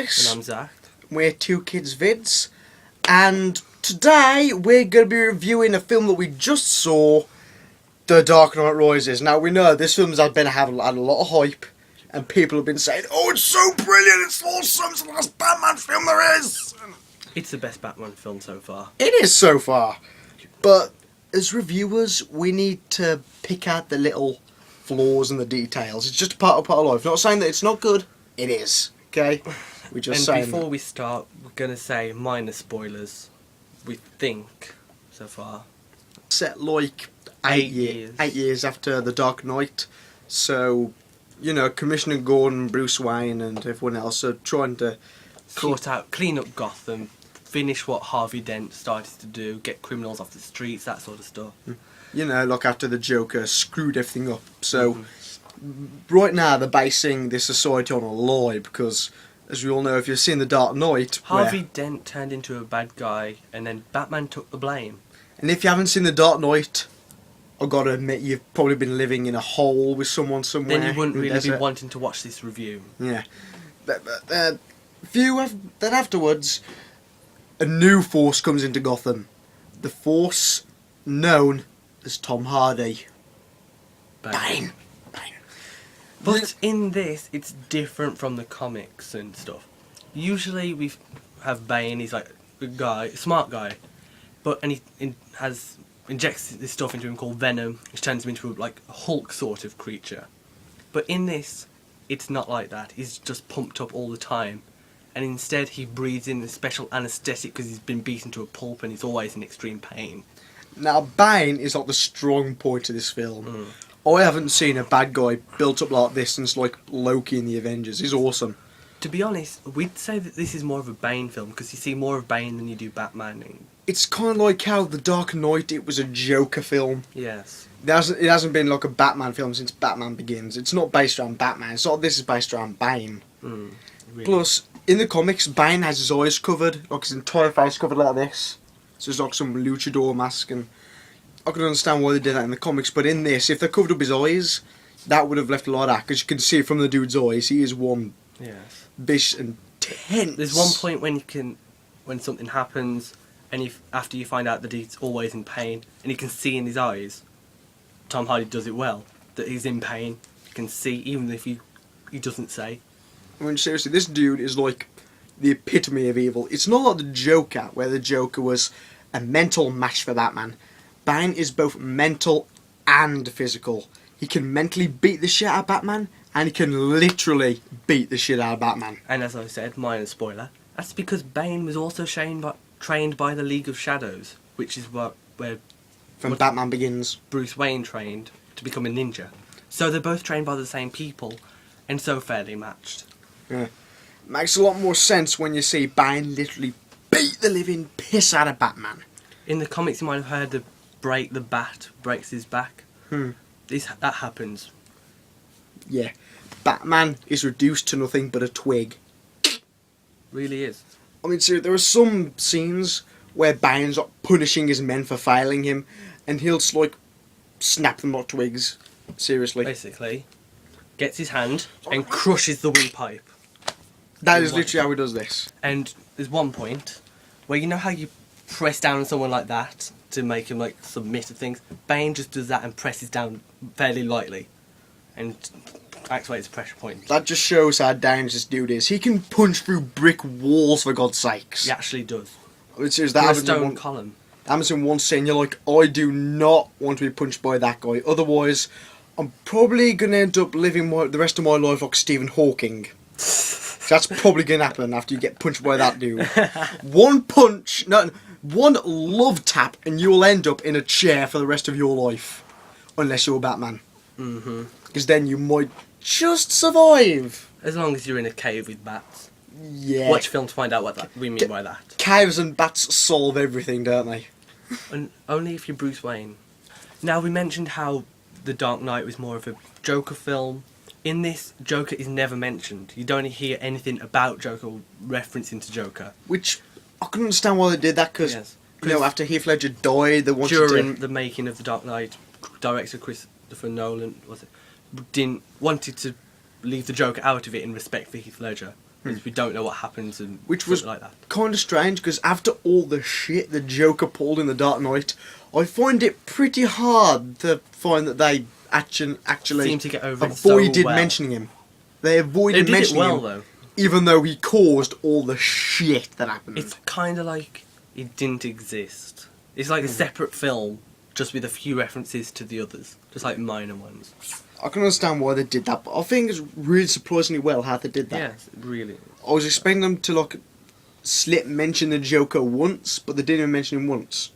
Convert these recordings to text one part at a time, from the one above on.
Chris. And I'm Zach. We're Two Kids Vids. And today we're going to be reviewing a film that we just saw, The Dark Knight Rises. Now we know this film has been having a lot of hype. And people have been saying, oh, it's so brilliant, it's awesome, it's the last Batman film there is. It's the best Batman film so far. It is so far. But as reviewers, we need to pick out the little flaws and the details. It's just a part of life. Not saying that it's not good. It is. Okay? We're just And saying. before we start, we're going to say minor spoilers, we think, so far. Set like 8 years after The Dark Knight. So, you know, Commissioner Gordon, Bruce Wayne and everyone else are trying to clean up Gotham, finish what Harvey Dent started to do, get criminals off the streets, that sort of stuff. You know, like after the Joker screwed everything up. So, right now they're basing this society on a lie because, as we all know, if you've seen The Dark Knight... Harvey Dent turned into a bad guy and then Batman took the blame. And if you haven't seen The Dark Knight, I've got to admit you've probably been living in a hole with someone somewhere. Then you wouldn't really be wanting to watch this review. Yeah. Then afterwards, a new force comes into Gotham. The force known as Tom Hardy. Bane. But in this, it's different from the comics and stuff. Usually we have Bane, he's like a guy, a smart guy, and he injects this stuff into him called Venom, which turns him into like a Hulk sort of creature. But in this, it's not like that. He's just pumped up all the time. And instead he breathes in a special anaesthetic because he's been beaten to a pulp and he's always in extreme pain. Now, Bane is like the strong point of this film. I haven't seen a bad guy built up like this since like Loki in the Avengers. He's awesome. To be honest, we'd say that this is more of a Bane film because you see more of Bane than you do Batman. It's kind of like how The Dark Knight, it was a Joker film. Yes. It hasn't been like a Batman film since Batman Begins. It's not based around Batman. It's not this is based around Bane. Really. Plus, in the comics, Bane has his eyes covered, like his entire face covered like this. So it's like some luchador mask, and I can understand why they did that in the comics, but in this, if they covered up his eyes, that would have left a lot of that, because you can see from the dude's eyes, he is one vicious and tense. There's one point when something happens, and after you find out that he's always in pain, and you can see in his eyes, Tom Hardy does it well, that he's in pain. You can see, even if he doesn't say. I mean, seriously, this dude is like the epitome of evil. It's not like the Joker, where the Joker was a mental match for Batman. Bane is both mental and physical. He can mentally beat the shit out of Batman, and he can literally beat the shit out of Batman. And as I said, minor spoiler, that's because Bane was also trained by the League of Shadows, which is where Batman Begins, Bruce Wayne trained to become a ninja. So they're both trained by the same people, and so fairly matched. Yeah. Makes a lot more sense when you see Bane literally beat the living piss out of Batman. In the comics, you might have heard the bat breaks his back. That happens. Yeah. Batman is reduced to nothing but a twig. Really is. I mean, so there are some scenes where Bane's like punishing his men for failing him, and he'll just like snap them like twigs. Seriously. Basically, gets his hand and crushes the windpipe. That is literally how he does this. And there's one point where you know how you press down on someone like that to make him like submit to things. Bane just does that and presses down fairly lightly, and activates a pressure point. That just shows how dangerous this dude is. He can punch through brick walls, for God's sakes. He actually does. I mean, seriously, that happens stone column. Happens in one scene. You're like, I do not want to be punched by that guy. Otherwise, I'm probably gonna end up living the rest of my life like Stephen Hawking. That's probably going to happen after you get punched by that dude. One love tap, and you will end up in a chair for the rest of your life. Unless you're Batman. Because then you might just survive. As long as you're in a cave with bats. Yeah. Watch film to find out what we mean by that. Caves and bats solve everything, don't they? And only if you're Bruce Wayne. Now, we mentioned how The Dark Knight was more of a Joker film. In this, Joker is never mentioned. You don't hear anything about Joker or referencing to Joker. Which, I couldn't understand why they did that, because, you know, after Heath Ledger died, they wanted during the making of The Dark Knight, director Christopher Nolan, wanted to leave the Joker out of it in respect for Heath Ledger. is we don't know what happens and Which was like that. kind of strange, because after all the shit the Joker pulled in The Dark Knight, I find it pretty hard to find that they actually Seem to get over it so avoided well. mentioning him. They avoided They did it mentioning well, him, though. even though he caused all the shit that happened. It's kind of like it didn't exist. It's like a separate film, just with a few references to the others, just like minor ones. I can understand why they did that, but I think it's really surprisingly well how they did that. Yes, really. I was expecting them to like slip mention the Joker once, but they didn't even mention him once.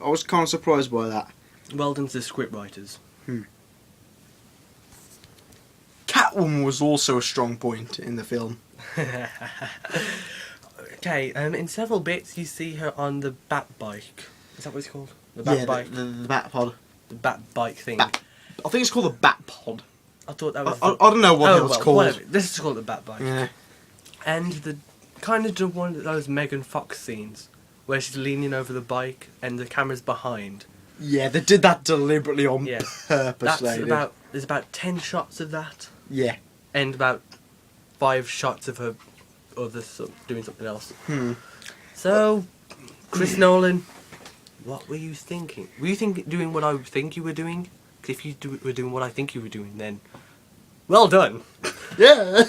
I was kind of surprised by that. Well done to the scriptwriters. Catwoman was also a strong point in the film. Okay, in several bits you see her on the bat bike. Is that what it's called? The bat Yeah, bike. the Bat Pod. The bat bike thing. I think it's called the Bat Pod. I thought that was. I don't know what it's called. Whatever. This is called the bat bike. Yeah. And the kind of the one of those Megan Fox scenes where she's leaning over the bike and the camera's behind. Yeah, they did that deliberately on Yeah. purpose. There's about 10 shots of that, Yeah. and about 5 shots of her doing something else. So, Chris Nolan, what were you thinking? Were you doing what I think you were doing? 'Cause if you were doing what I think you were doing, then well done. Yeah.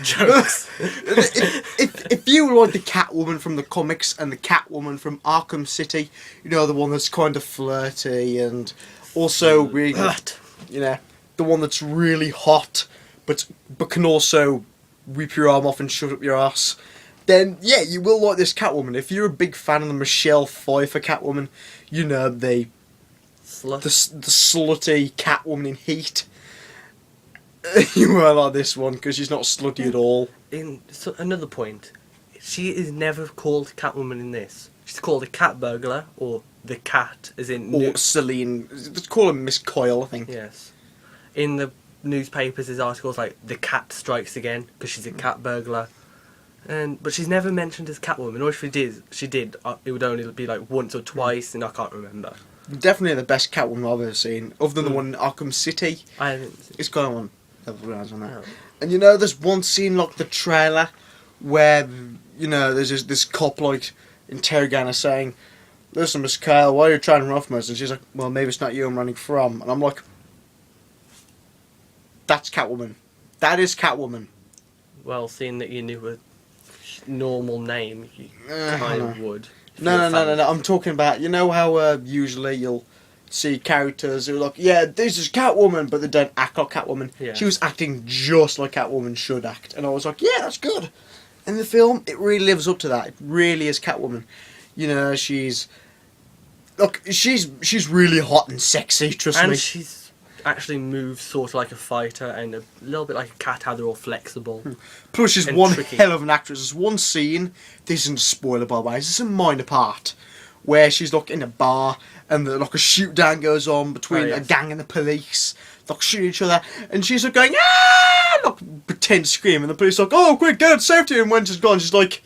Jokes. if you were like the Catwoman from the comics and the Catwoman from Arkham City, you know, the one that's kind of flirty and also really, you know, the one that's really hot, but can also rip your arm off and shut up your ass, then yeah, you will like this Catwoman. If you're a big fan of the Michelle Pfeiffer Catwoman, you know, the slutty Catwoman in Heat, you won't like this one because she's not slutty at all. Another point, she is never called Catwoman in this. She's called a cat burglar, or the cat, as in... Or Celine. Let's call her Miss Coyle, I think. Yes. In the newspapers, there's articles like, the cat strikes again, because she's a cat burglar. But she's never mentioned as Catwoman, or if she did, it would only be like once or twice, and I can't remember. Definitely the best Catwoman I've ever seen, other than the one in Arkham City. I haven't seen It's got on level grounds on that. No. And you know, there's one scene like the trailer where, you know, there's this cop like interrogating her saying, "Listen, Miss Kyle, why are you trying to run from us?" And she's like, "Well, maybe it's not you I'm running from." And I'm like, that's Catwoman. That is Catwoman. Well, seeing that you knew a normal name, you I kind know. of would. No. I'm talking about, you know how usually you'll see characters who are like, yeah, this is Catwoman, but they don't act like Catwoman. Yeah. She was acting just like Catwoman should act, and I was like, yeah, that's good. In the film, it really lives up to that. It really is Catwoman. You know, she's really hot and sexy. Trust me. And she's actually moves sort of like a fighter and a little bit like a cat, how they're all flexible. Plus, she's and one tricky. hell of an actress. There's one scene, this isn't a spoiler by the way, it's a minor part, where she's like in a bar and like a shoot down goes on between a gang and the police. Like shooting each other, and she's like going, ah! Like pretend scream, and the police are like, oh, quick, get safety. And when she's gone, she's like,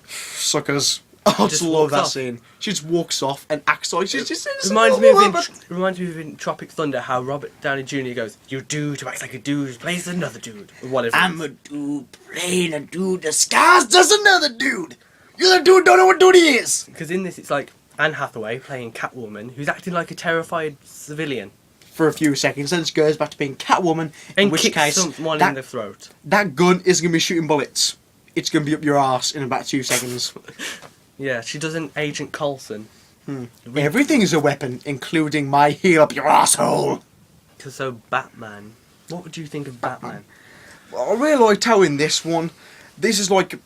suckers. I just love that scene. She just walks off and acts like she's just Reminds me of in Tropic Thunder how Robert Downey Jr. goes, "You dude who acts like a dude plays another dude," or whatever. I'm a dude playing a dude disguised as another dude. The other dude don't know what dude he is. Because in this, it's like Anne Hathaway playing Catwoman, who's acting like a terrified civilian. For a few seconds, then it goes back to being Catwoman, in And which kicks case someone in the throat. that gun isn't going to be shooting bullets. It's going to be up your arse in about 2 seconds. Yeah, she does an Agent Coulson. Everything is a weapon, including my heel up your asshole. So Batman. What would you think of Batman? Well, I really liked how in this one, this is like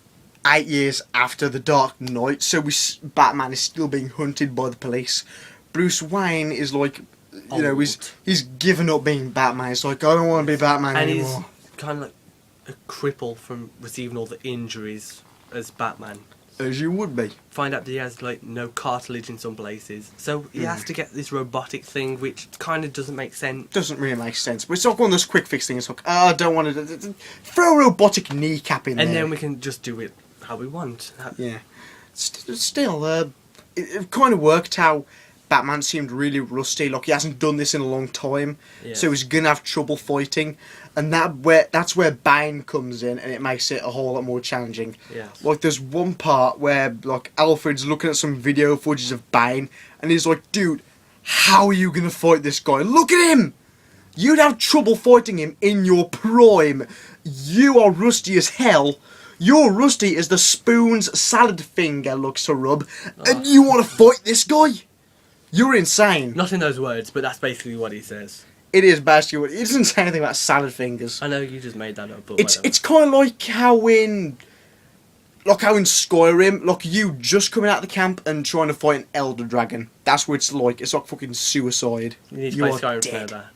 8 years after The Dark Knight, so Batman is still being hunted by the police. Bruce Wayne is like, you know, he's given up being Batman. It's like, I don't want to be Batman anymore. And he's kind of like a cripple from receiving all the injuries as Batman. As you would be. Find out that he has like no cartilage in some places, so he has to get this robotic thing, which kind of doesn't make sense. Doesn't really make sense, but it's like one of those quick fix things. It's like, I don't want to throw a robotic kneecap in there, and then we can just do it how we want. Yeah. Still, it kind of worked how Batman seemed really rusty, like he hasn't done this in a long time, so he's gonna have trouble fighting, and that's where Bane comes in, and it makes it a whole lot more challenging. Yes. Like there's one part where like Alfred's looking at some video footage of Bane, and he's like, "Dude, how are you gonna fight this guy? Look at him! You'd have trouble fighting him in your prime. You are rusty as hell. You're rusty as the spoon's salad finger looks to rub, and you want to fight this guy? You're insane." Not in those words, but that's basically what he says. It is basically what... He doesn't say anything about salad fingers. I know you just made that up, but It's kind of like how in Skyrim, like you just coming out of the camp and trying to fight an Elder Dragon. That's what it's like. It's like fucking suicide. You need to play Skyrim to know that.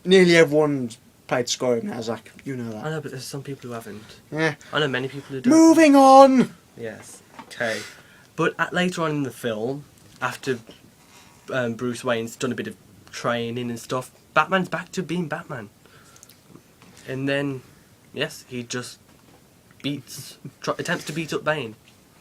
Nearly everyone's played Skyrim now, Zach. You know that. I know, but there's some people who haven't. Yeah. I know many people who don't. Moving on! Yes. Okay. But later on in the film, after Bruce Wayne's done a bit of training and stuff, Batman's back to being Batman. And then, yes, he just attempts to beat up Bane.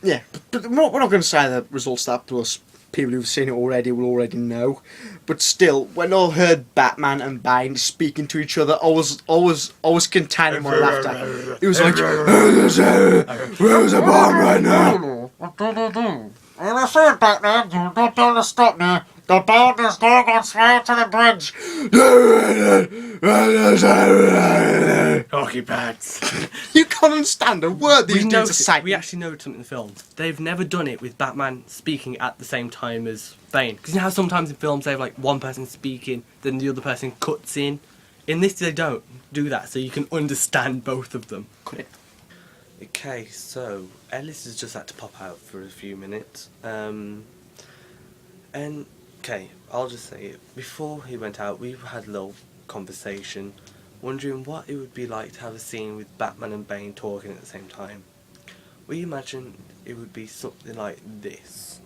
Yeah, but we're not going to say the results that plus people who've seen it already will already know. But still, when I heard Batman and Bane speaking to each other, I was containing my laughter. It was like, where's the bomb right now? And I said, Batman, you're not going to stop me. The bomb is going on straight to the bridge. Hockey pads. You can't understand a word these dudes are saying. We actually know something in the film. They've never done it with Batman speaking at the same time as Bane. Because you know how sometimes in films they have like one person speaking, then the other person cuts in. In this they don't do that, so you can understand both of them. Okay, so Ellis has just had to pop out for a few minutes. And okay, I'll just say it. Before he went out, we had a little conversation, wondering what it would be like to have a scene with Batman and Bane talking at the same time. We imagine it would be something like this.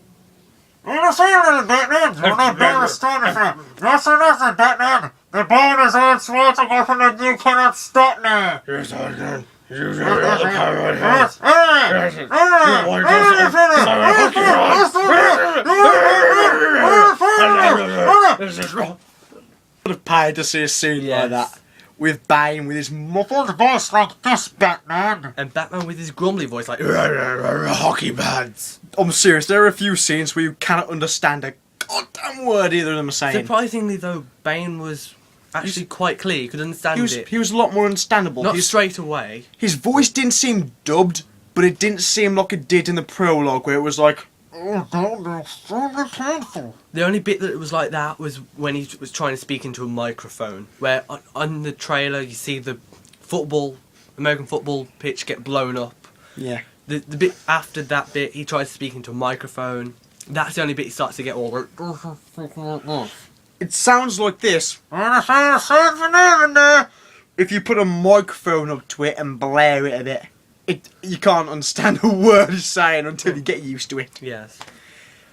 And I say, little Batman, you're not going to stop me from. Listen, Batman. The bomb is on its way to go from and you cannot stop me. Yes, I can. Would have paid to see a scene like that with Bane with his muffled voice like this, Batman, and Batman with his grumbly voice like hockey pads. I'm serious. There are a few scenes where you cannot understand a goddamn word either of them are saying. Surprisingly, though, Bane was actually quite clear. You could understand it. He was a lot more understandable. Not straight away. His voice didn't seem dubbed, but it didn't seem like it did in the prologue, where it was like, "Oh, that was extremely painful." The only bit that it was like that was when he was trying to speak into a microphone, where on the trailer you see the American football pitch get blown up. Yeah. The bit after that bit, he tries to speak into a microphone. That's the only bit he starts to get all like, It sounds like this. And I say the same for Nolan. If you put a microphone up to it and blare it a bit, you can't understand a word he's saying until you get used to it. Yes.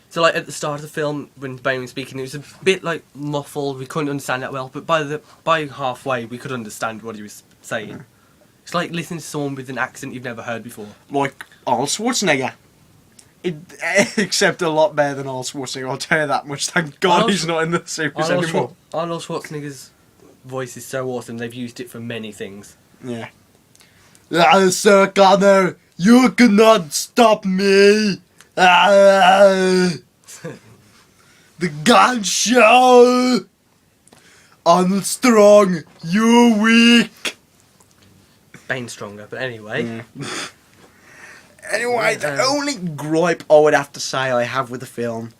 So like at the start of the film, when Bane was speaking, it was a bit like muffled. We couldn't understand that well, but by halfway we could understand what he was saying. It's like listening to someone with an accent you've never heard before. Like Arnold Schwarzenegger. Except a lot better than Arnold Schwarzenegger, I'll tell you that much. Thank God he's not in the series anymore. Arnold Schwarzenegger's voice is so awesome, they've used it for many things. Yeah. Sir Connor, you cannot stop me! The gun show! I'm strong, you're weak! Bane's stronger, but anyway. Anyway, the only gripe I would have to say I have with the film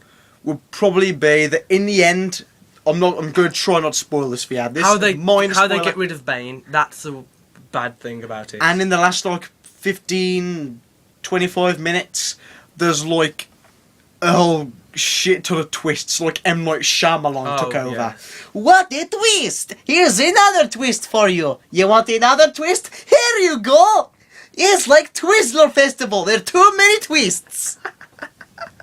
would probably be that in the end, I'm going to try not to spoil this for you. How they get rid of Bane, that's a bad thing about it. And in the last like 15, 25 minutes, there's like a whole shit ton of twists, like M. Night Shyamalan took over. Yes. What a twist! Here's another twist for you. You want another twist? Here you go! It's like Twizzler Festival. There are too many twists.